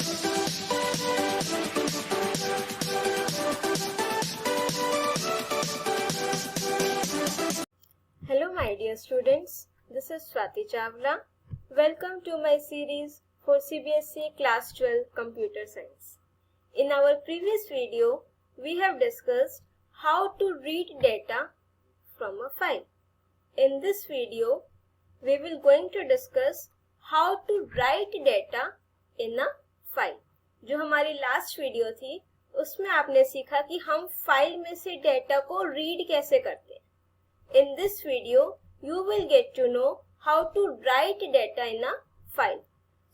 Hello my dear students, this is Swati Chawla. Welcome to my series for CBSE Class 12 Computer Science. In our previous video, we have discussed how to read data from a file. In this video, we will going to discuss how to write data in a file. जो हमारी last video थी उसमें आपने सीखा कि हम file में से डेटा को रीड कैसे करते हैं. In this video, you will get to know how to write data in a file.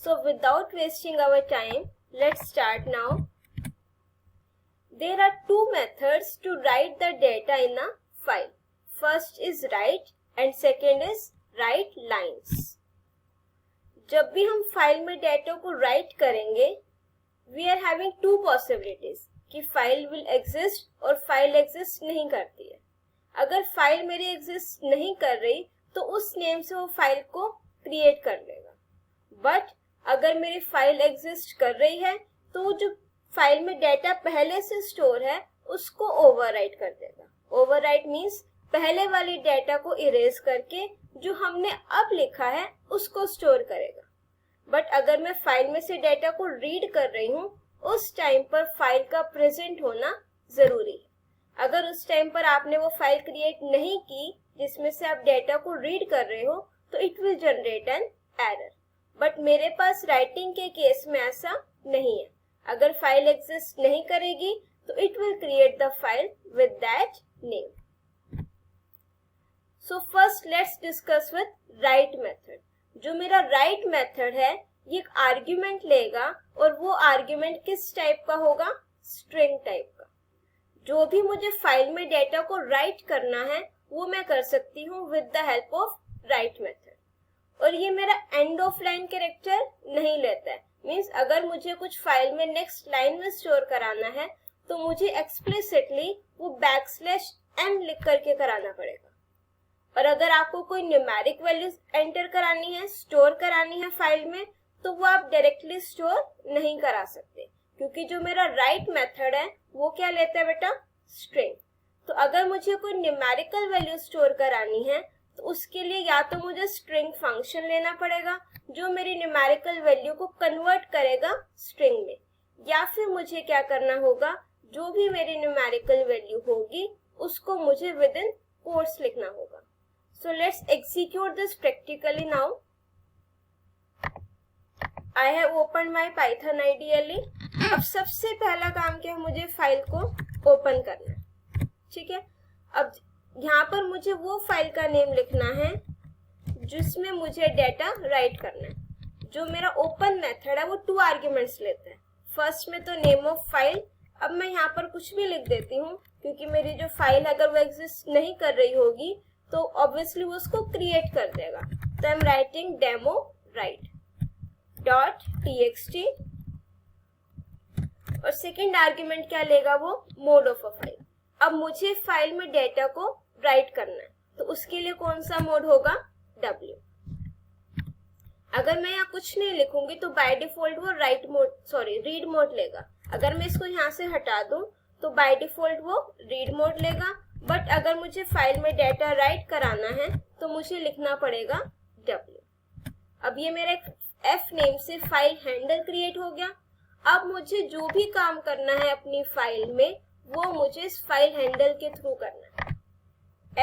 So without wasting our time, let's start now. There are two methods to write the data in a file. First is write and second is write lines. जब भी हम file में data को right करेंगे, we are having two possibilities कि file will exist और file exist नहीं करती है. अगर फाइल मेरी एग्जिस्ट नहीं कर रही तो उस नेम से वो फाइल को क्रिएट कर लेगा. बट अगर मेरी फाइल एग्जिस्ट कर रही है तो जो फाइल में डेटा पहले से स्टोर है उसको ओवरराइट कर देगा. ओवरराइट मीन्स पहले वाली डेटा को इरेज करके जो हमने अब लिखा है उसको स्टोर करेगा. बट अगर मैं फाइल में से डेटा को रीड कर रही हूँ उस टाइम पर फाइल का प्रेजेंट होना जरूरी है. अगर उस टाइम पर आपने वो फाइल क्रिएट नहीं की जिसमें से आप डेटा को रीड कर रहे हो तो it will generate an error. But मेरे पास राइटिंग के केस में ऐसा नहीं है. अगर फाइल एग्जिस्ट नहीं करेगी तो it will create the file with that name. So first let's discuss with right method. जो मेरा राइट मेथड है ये एक आर्ग्यूमेंट लेगा और वो आर्ग्यूमेंट किस टाइप का होगा? स्ट्रिंग टाइप का. जो भी मुझे फाइल में डेटा को राइट करना है वो मैं कर सकती हूँ with the help of right method. और ये मेरा एंड ऑफ लाइन कैरेक्टर नहीं लेता है. मीन्स अगर मुझे कुछ फाइल में नेक्स्ट लाइन में स्टोर कराना है तो मुझे एक्सप्लिसिटली वो \n लिख करके कराना पड़ेगा. और अगर आपको कोई न्यूमेरिक वैल्यूज एंटर करानी है, स्टोर करानी है फाइल में, तो वो आप डायरेक्टली स्टोर नहीं करा सकते क्योंकि जो मेरा राइट मेथड है वो क्या लेता है बेटा? स्ट्रिंग. तो अगर मुझे कोई न्यूमेरिकल वैल्यू स्टोर करानी है तो उसके लिए या तो मुझे स्ट्रिंग फंक्शन लेना पड़ेगा जो मेरी न्यूमेरिकल वैल्यू को कन्वर्ट करेगा स्ट्रिंग में, या फिर मुझे क्या करना होगा, जो भी मेरी न्यूमेरिकल वैल्यू होगी उसको मुझे विद इन कोट्स लिखना होगा. So let's execute this practically now. I have opened my Python IDLE. अब सबसे पहला काम क्या है, मुझे फाइल को ओपन करना है. ठीक है. अब यहाँ पर मुझे वो फाइल का नेम लिखना है जिसमें मुझे डेटा राइट करना है. जो मेरा ओपन मेथड है वो 2 आर्ग्यूमेंट्स लेता है. फर्स्ट में तो नेम ऑफ फाइल. अब मैं यहाँ पर कुछ भी लिख देती हूँ क्योंकि मेरी जो फाइल अगर वो एग्जिस्ट नहीं कर रही होगी तो ऑब्वियसली वो उसको क्रिएट कर देगा. तो I am writing demo right .txt और सेकेंड आर्ग्यूमेंट क्या लेगा वो? Mode of a file. अब मुझे फाइल में डेटा को राइट करना है तो उसके लिए कौन सा मोड होगा? W. अगर मैं यहाँ कुछ नहीं लिखूंगी तो बाय डिफॉल्ट वो रीड मोड लेगा. अगर मैं इसको यहाँ से हटा दूं तो बाय डिफॉल्ट वो रीड मोड लेगा. बट अगर मुझे फाइल में डेटा राइट कराना है तो मुझे लिखना पड़ेगा W. अब ये मेरा एक F नेम से फाइल हैंडल क्रिएट हो गया. अब मुझे जो भी काम करना है अपनी फाइल में वो मुझे इस फाइल हैंडल के थ्रू करना है.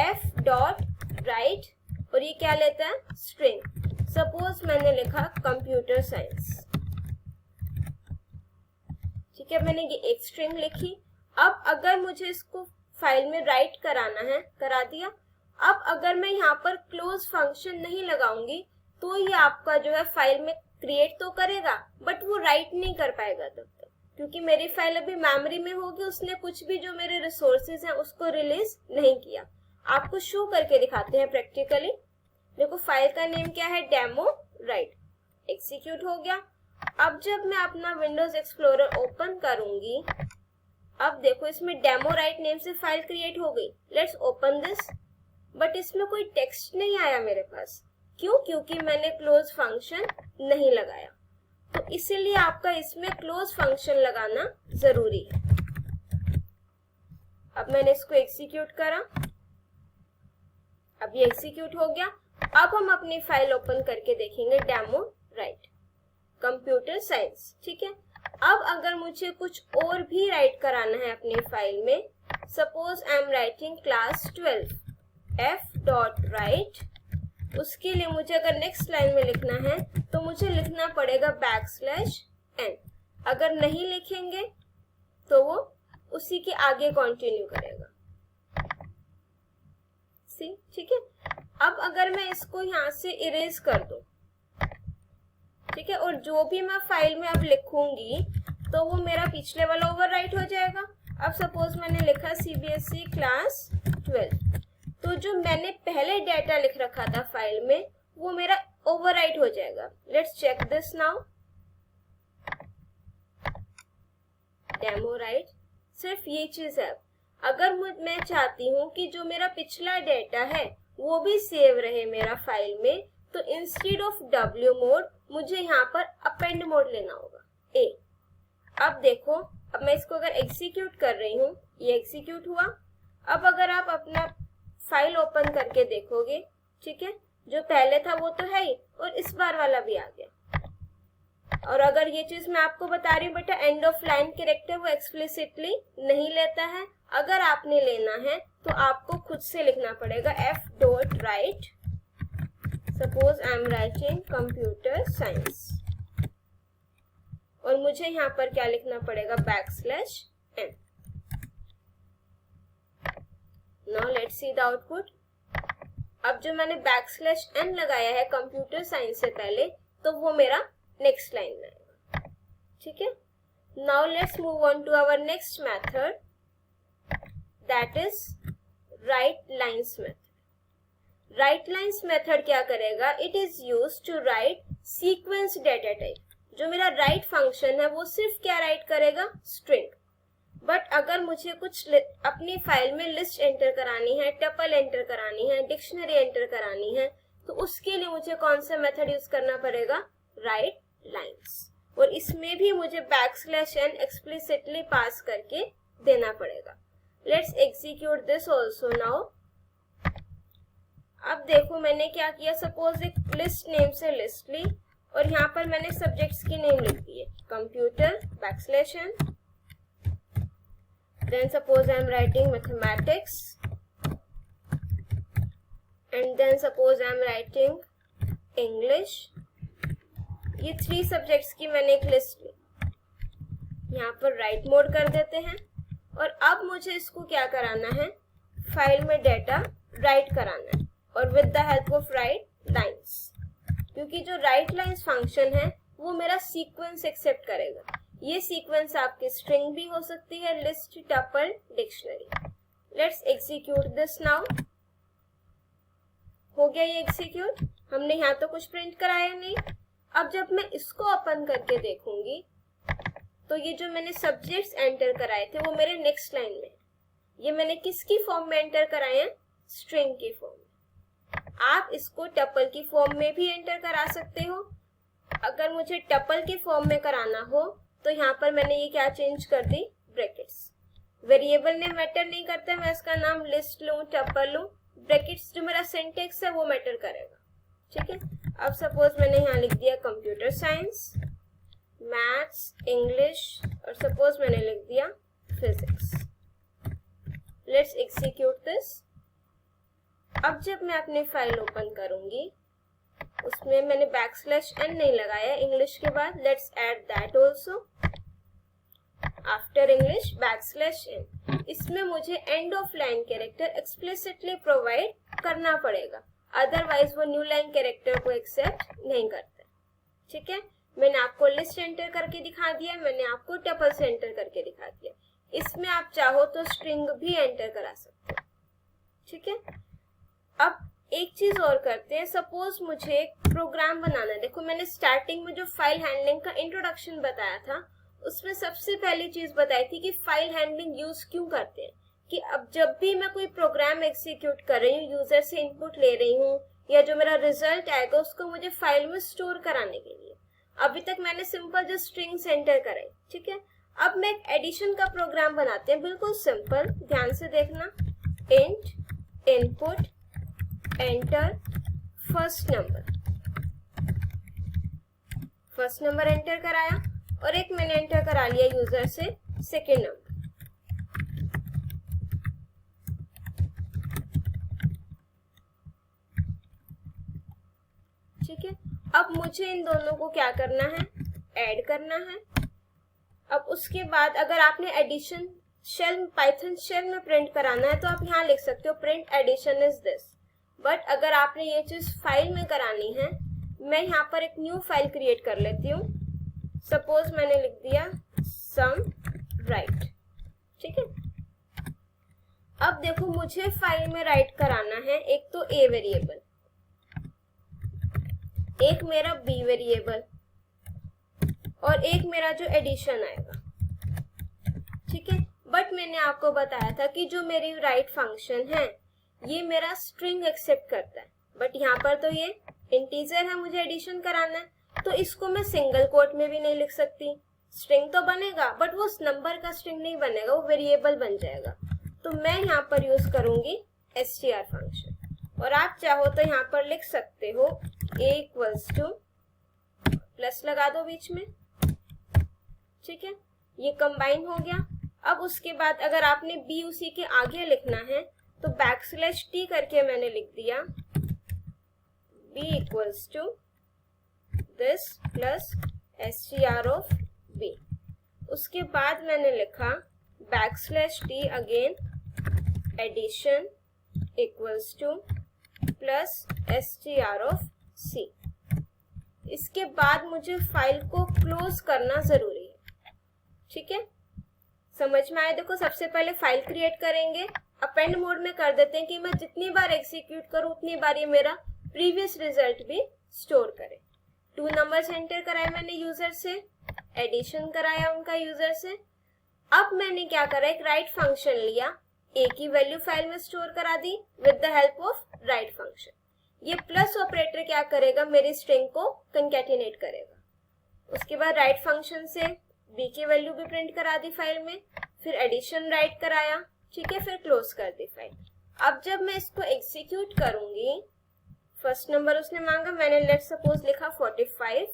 f.write और ये क्या लेता है? स्ट्रिंग. सपोज मैंने लिखा कंप्यूटर साइंस. ठीक है, मैंने ये एक स्ट्रिंग लिखी. अब अगर मुझे इसको फाइल में राइट कराना है, करा दिया. अब अगर मैं यहाँ पर क्लोज फंक्शन नहीं लगाऊंगी तो ये आपका जो है फाइल में क्रिएट तो करेगा बट वो राइट नहीं कर पाएगा तब तक क्योंकि मेरी फाइल अभी मेमोरी में होगी. उसने कुछ भी जो मेरे रिसोर्सेज हैं उसको रिलीज नहीं किया. आपको शो करके दिखाते हैं प्रैक्टिकली. देखो फाइल का नेम क्या है? Demo right. एग्जीक्यूट हो गया. अब जब मैं अपना विंडोज एक्सप्लोरर ओपन करूंगी, अब देखो इसमें डेमो राइट नेम से फाइल क्रिएट हो गई. Let's open this. बट इसमें कोई टेक्स्ट नहीं आया मेरे पास. क्यों? क्योंकि मैंने क्लोज फंक्शन नहीं लगाया. तो इसीलिए आपका इसमें क्लोज फंक्शन लगाना जरूरी है। अब मैंने इसको एग्जीक्यूट करा, अब ये एग्जीक्यूट हो गया। अब हम अपनी फाइल ओपन करके देखेंगे डेमो राइट कंप्यूटर साइंस। ठीक है, अब अगर मुझे कुछ और भी राइट कराना है अपनी फाइल में, suppose I am writing class 12 f.write, उसके लिए मुझे अगर नेक्स्ट लाइन में लिखना है तो मुझे लिखना पड़ेगा \n। अगर नहीं लिखेंगे तो वो उसी के आगे कंटिन्यू करेगा। सी ठीक है। अब अगर मैं इसको यहाँ से इरेज कर दूं, ठीक है, और जो भी मैं फाइल में अब लिखूंगी तो वो मेरा पिछले वाला ओवरराइट हो जाएगा। अब सपोज मैंने लिखा सीबीएसई क्लास 12, तो जो मैंने पहले डेटा लिख रखा था फाइल में वो मेरा ओवरराइट हो जाएगा। Let's check this now. Demo right, सिर्फ ये चीज है। अगर मैं चाहती हूँ कि जो मेरा पिछला डेटा है वो भी सेव रहे मेरा फाइल में, तो इंस्टेड ऑफ W मोड मुझे यहाँ पर अपेंड मोड लेना होगा A। अब देखो, अब मैं इसको अगर एग्जीक्यूट कर रही हूँ, ये एग्जीक्यूट हुआ। अब अगर आप अपना फाइल ओपन करके देखोगे, ठीक है, जो पहले था वो तो है ही और इस बार वाला भी आ गया। और अगर ये चीज मैं आपको बता रही हूँ बेटा, एंड ऑफ लाइन कैरेक्टर वो एक्सप्लिसिटली नहीं लेता है। अगर आपने लेना है तो आपको खुद से लिखना पड़ेगा f.write, suppose I am writing computer science, और मुझे यहाँ पर क्या लिखना पड़ेगा \n। Now let's see the output. अब जो मैंने \n लगाया है कंप्यूटर साइंस से पहले, तो वो मेरा नेक्स्ट लाइन में आएगा। ठीक है, now let's move on to our next method, that is write lines method. Write lines method क्या करेगा, it is used to write sequence data type. जो मेरा राइट फंक्शन है वो सिर्फ क्या राइट करेगा, स्ट्रिंग। बट अगर मुझे कुछ अपनी फाइल में लिस्ट एंटर करानी है, टपल एंटर करानी है, डिक्शनरी एंटर करानी है, तो उसके लिए मुझे कौन सा मेथड यूज करना पड़ेगा, राइट लाइन्स। और इसमें भी मुझे \n एक्सप्लिसिटली पास करके देना पड़ेगा। Let's execute this also now. अब देखो मैंने क्या किया, सपोज एक लिस्ट नेम से लिस्ट ली और यहाँ पर मैंने सब्जेक्ट्स की नेम लिख दी है computer \n, then suppose I am writing mathematics, and then suppose I am writing English। ये 3 सब्जेक्ट्स की मैंने एक लिस्ट ली। यहाँ पर राइट मोड कर देते हैं और अब मुझे इसको क्या कराना है, फाइल में डेटा राइट कराना है, और with the help of right lines, क्योंकि जो राइट लाइन्स फंक्शन है वो मेरा सीक्वेंस एक्सेप्ट करेगा। ये सीक्वेंस आपकी स्ट्रिंग भी हो सकती है, list, tuple, dictionary. Let's execute this now. हो गया ये एग्जीक्यूट, हमने यहाँ तो कुछ प्रिंट कराया नहीं। अब जब मैं इसको ओपन करके देखूंगी तो ये जो मैंने सब्जेक्ट्स एंटर कराए थे वो मेरे नेक्स्ट लाइन में, ये मैंने किसकी फॉर्म में एंटर कराए हैं, स्ट्रिंग की फॉर्म में। आप इसको टपल की फॉर्म में भी एंटर करा सकते हो। अगर मुझे टपल की फॉर्म में कराना हो तो यहाँ पर मैंने ये क्या चेंज कर दी, ब्रैकेट्स। वेरिएबल ने मैटर नहीं करता, मैं इसका नाम लिस्ट लूं, टपल लूं, ब्रैकेट्स जो मेरा सिंटेक्स है वो मैटर करेगा। ठीक है, अब सपोज मैंने यहाँ लिख दिया कंप्यूटर साइंस, मैथ्स, इंग्लिश, और सपोज मैंने लिख दिया फिजिक्स। Let's execute this. अब जब मैं अपनी फाइल ओपन करूंगी, उसमें मैंने \n नहीं लगाया इंग्लिश के बाद। Let's add that also. After English \n, इसमें मुझे end of line character explicitly provide करना पड़ेगा, अदरवाइज वो न्यू लाइन कैरेक्टर को एक्सेप्ट नहीं करते। ठीक है, मैंने आपको लिस्ट एंटर करके दिखा दिया, मैंने आपको टपल से एंटर करके दिखा दिया। इसमें आप चाहो तो स्ट्रिंग भी एंटर करा सकते हो। ठीक है, अब एक चीज और करते हैं। सपोज मुझे एक प्रोग्राम बनाना है। देखो मैंने स्टार्टिंग में जो फाइल हैंडलिंग का इंट्रोडक्शन बताया था, उसमें सबसे पहली चीज बताई थी कि फाइल हैंडलिंग यूज क्यों करते हैं, कि अब जब भी मैं कोई प्रोग्राम एग्जीक्यूट कर रही हूँ, यूजर से इनपुट ले रही हूँ, या जो मेरा रिजल्ट आएगा उसको मुझे फाइल में स्टोर कराने के लिए। अभी तक मैंने सिंपल जो स्ट्रिंग्स एंटर कराई, ठीक है। अब मैं एक एडिशन का प्रोग्राम बनाते हैं, बिल्कुल सिंपल, ध्यान से देखना। Int input enter first number enter कराया, और एक मैंने एंटर करा लिया यूजर से सेकेंड नंबर। ठीक है, अब मुझे इन दोनों को क्या करना है, ऐड करना है। अब उसके बाद अगर आपने एडिशन शेल, पाइथन शेल में प्रिंट कराना है तो आप यहाँ लिख सकते हो print addition is this. But अगर आपने ये चीज फाइल में करानी है, मैं यहाँ पर एक न्यू फाइल क्रिएट कर लेती हूँ। सपोज मैंने लिख दिया सम राइट, ठीक है। अब देखो मुझे फाइल में राइट कराना है एक तो ए वेरिएबल, एक मेरा बी वेरिएबल, और एक मेरा जो एडिशन आएगा, ठीक है। बट मैंने आपको बताया था कि जो मेरी राइट फंक्शन है ये मेरा स्ट्रिंग एक्सेप्ट करता है, बट यहाँ पर तो ये इंटीजर है, मुझे एडिशन कराना है, तो इसको मैं सिंगल कोट में भी नहीं लिख सकती। स्ट्रिंग तो बनेगा बट वो नंबर का स्ट्रिंग नहीं बनेगा, वो वेरिएबल बन जाएगा। तो मैं यहाँ पर यूज करूंगी str फंक्शन, और आप चाहो तो यहाँ पर लिख सकते हो a इक्वल्स टू प्लस लगा दो बीच में, ठीक है। ये कंबाइन हो गया। अब उसके बाद अगर आपने b उसी के आगे लिखना है तो \t करके मैंने लिख दिया b equals to this plus str of b। उसके बाद मैंने लिखा \t again addition equals to plus str of c। इसके बाद मुझे फाइल को क्लोज करना जरूरी है, ठीक है। समझ में आया? देखो सबसे पहले फाइल क्रिएट करेंगे, अपेंड मोड में कर देते हैं कि मैं जितनी बार एग्जीक्यूट करूं उतनी बार ये मेरा प्रीवियस रिजल्ट भी स्टोर करे। 2 नंबर्स एंटर कराए मैंने यूजर से, एडिशन कराया उनका यूजर से। अब मैंने क्या करा, एक राइट फंक्शन लिया, ए की वैल्यू फाइल में स्टोर करा दी with the help of write function. ये प्लस ऑपरेटर क्या करेगा, मेरी स्ट्रिंग को कंकैटिनेट करेगा। उसके बाद राइट फंक्शन से बी की वैल्यू भी प्रिंट करा दी फाइल में, फिर एडिशन राइट कराया, ठीक है, फिर क्लोज कर दी फाइल। अब जब मैं इसको एग्जीक्यूट करूंगी, फर्स्ट नंबर उसने मांगा, मैंने लेट सपोज लिखा 45,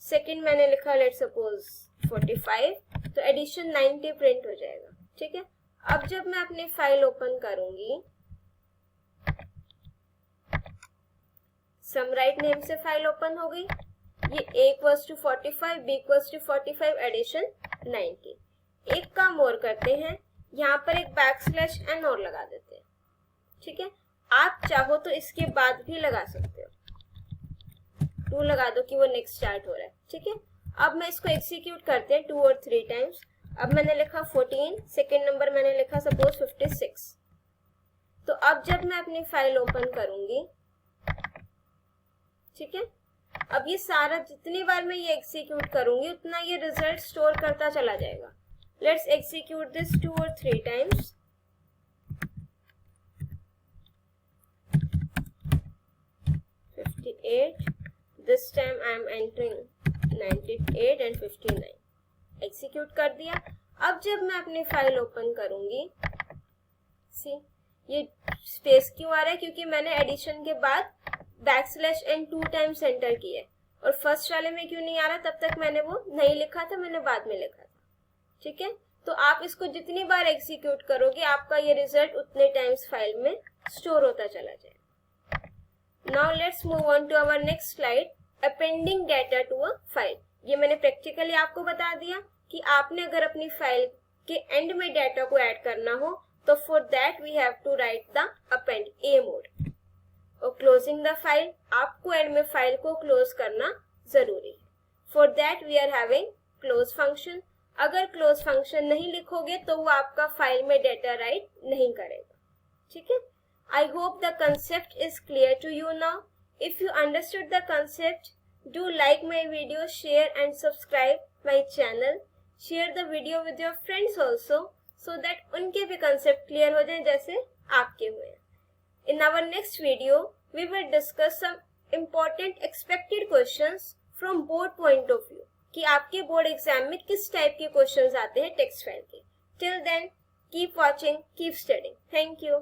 सेकंड मैंने लिखा लेट सपोज 45, तो एडिशन 90 प्रिंट हो जाएगा, ठीक है। अब जब मैं अपनी फाइल ओपन करूंगी, सम राइट नेम से फाइल ओपन हो गई, ये a equals to 45, b equals to 45, addition 90। एक काम और करते हैं, यहाँ पर एक \n और लगा देते हैं, ठीक है। आप चाहो तो इसके बाद भी लगा सकते हो, 2 लगा दो कि वो नेक्स्ट स्टार्ट हो रहा है, ठीक है। अब मैं इसको एग्जीक्यूट करते हैं 2 और 3 टाइम्स। अब मैंने लिखा 14, सेकेंड नंबर मैंने लिखा सपोज 56। तो अब जब मैं अपनी फाइल ओपन करूंगी, ठीक है, अब ये सारा जितनी बार मैं ये एग्जीक्यूट करूंगी उतना ये रिजल्ट स्टोर करता चला जाएगा। लेट्स एग्जीक्यूट दिस 2 और 3 times. This time I am entering 98 and 59। Execute कर दिया। अब जब मैं अपनी फाइल ओपन करूंगी, सी ये स्पेस क्यों आ रहा है, क्योंकि मैंने एडिशन के बाद \n 2 टाइम्स एंटर किया है, और फर्स्ट वाले में क्यों नहीं आ रहा, तब तक मैंने वो नहीं लिखा था, मैंने बाद में लिखा था, ठीक है। तो आप इसको जितनी बार एग्जीक्यूट करोगे आपका ये रिजल्ट उतने टाइम्स फाइल में स्टोर होता चला जाएगा। Now let's move on to our next slide, appending data to a file. ये मैंने प्रैक्टिकली आपको बता दिया कि आपने अगर अपनी फाइल के एंड में डाटा को ऐड करना हो तो for that we have to write the append a mode. और क्लोजिंग द फाइल, आपको एंड में फाइल को क्लोज करना जरूरी है। For that we are having close function. अगर क्लोज फंक्शन नहीं लिखोगे तो वो आपका फाइल में डाटा राइट नहीं करेगा, ठीक है। I hope the concept is clear to you now. If you understood the concept, do like my video, share and subscribe my channel. Share the video with your friends also so that उनके भी concept clear हो जाए जैसे आपके हुए। In our next video, we will discuss some important expected questions from board point of view कि आपके board exam में किस टाइप के क्वेश्चंस आते हैं टेक्स्ट फाइल के. Till then keep watching, keep studying. Thank you.